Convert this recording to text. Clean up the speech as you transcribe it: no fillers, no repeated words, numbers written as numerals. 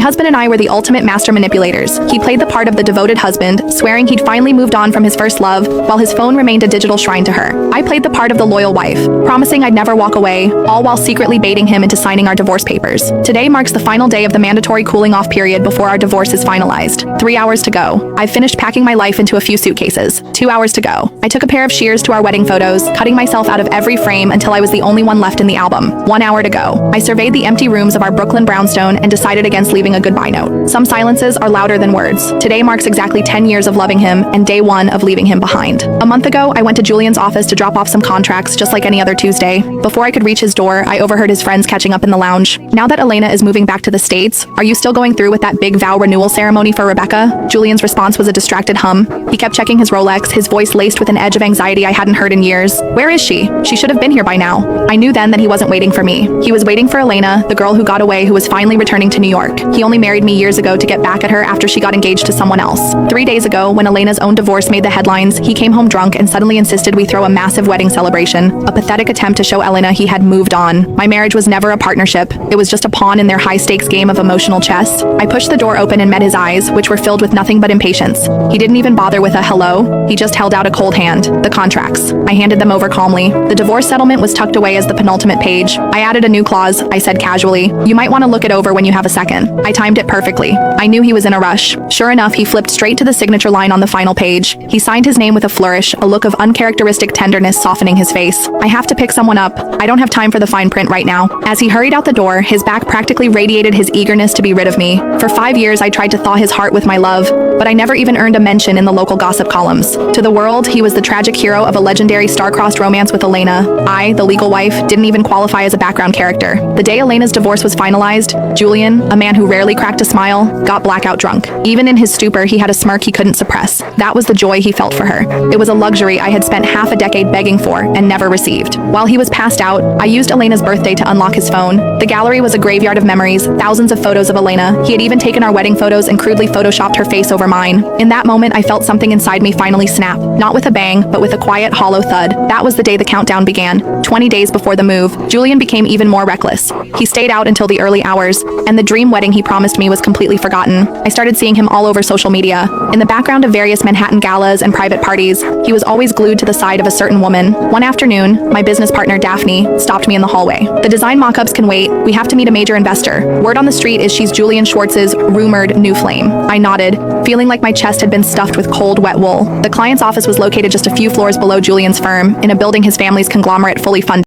My husband and I were the ultimate master manipulators. He played the part of the devoted husband, swearing he'd finally moved on from his first love, while his phone remained a digital shrine to her. I played the part of the loyal wife, promising I'd never walk away, all while secretly baiting him into signing our divorce papers. Today marks the final day of the mandatory cooling-off period before our divorce is finalized. 3 hours to go. I've finished packing my life into a few suitcases. 2 hours to go. I took a pair of shears to our wedding photos, cutting myself out of every frame until I was the only one left in the album. 1 hour to go. I surveyed the empty rooms of our Brooklyn brownstone and decided against leaving a goodbye note. Some silences are louder than words. Today marks exactly 10 years of loving him and day 1 of leaving him behind. A month ago, I went to Julian's office to drop off some contracts just like any other Tuesday. Before I could reach his door, I overheard his friends catching up in the lounge. Now that Elena is moving back to the States, are you still going through with that big vow renewal ceremony for Rebecca? Julian's response was a distracted hum. He kept checking his Rolex, his voice laced with an edge of anxiety I hadn't heard in years. Where is she? She should have been here by now. I knew then that he wasn't waiting for me. He was waiting for Elena, the girl who got away who was finally returning to New York. He only married me years ago to get back at her after she got engaged to someone else. 3 days ago, when Elena's own divorce made the headlines, he came home drunk and suddenly insisted we throw a massive wedding celebration, a pathetic attempt to show Elena he had moved on. My marriage was never a partnership. It was just a pawn in their high-stakes game of emotional chess. I pushed the door open and met his eyes, which were filled with nothing but impatience. He didn't even bother with a hello. He just held out a cold hand. The contracts. I handed them over calmly. The divorce settlement was tucked away as the penultimate page. I added a new clause. I said casually, "You might want to look it over when you have a second." I timed it perfectly. I knew he was in a rush. Sure enough, he flipped straight to the signature line on the final page. He signed his name with a flourish, a look of uncharacteristic tenderness softening his face. I have to pick someone up. I don't have time for the fine print right now. As he hurried out the door, his back practically radiated his eagerness to be rid of me. For 5 years, I tried to thaw his heart with my love, but I never even earned a mention in the local gossip columns. To the world, he was the tragic hero of a legendary star-crossed romance with Elena. I, the legal wife, didn't even qualify as a background character. The day Elena's divorce was finalized, Julian, a man who rarely cracked a smile, got blackout drunk. Even in his stupor, he had a smirk he couldn't suppress. That was the joy he felt for her. It was a luxury I had spent half a decade begging for and never received. While he was passed out, I used Elena's birthday to unlock his phone. The gallery was a graveyard of memories, thousands of photos of Elena. He had even taken our wedding photos and crudely photoshopped her face over mine. In that moment, I felt something inside me finally snap. Not with a bang, but with a quiet, hollow thud. That was the day the countdown began. 20 days before the move, Julian became even more reckless. He stayed out until the early hours, and the dream wedding he promised me was completely forgotten. I started seeing him all over social media. In the background of various Manhattan galas and private parties, he was always glued to the side of a certain woman. One afternoon, my business partner Daphne stopped me in the hallway. "The design mock-ups can wait. We have to meet a major investor. Word on the street is she's Julian Schwartz's rumored new flame." I nodded, feeling like my chest had been stuffed with cold, wet wool. The client's office was located just a few floors below Julian's firm, in a building his family's conglomerate fully funded.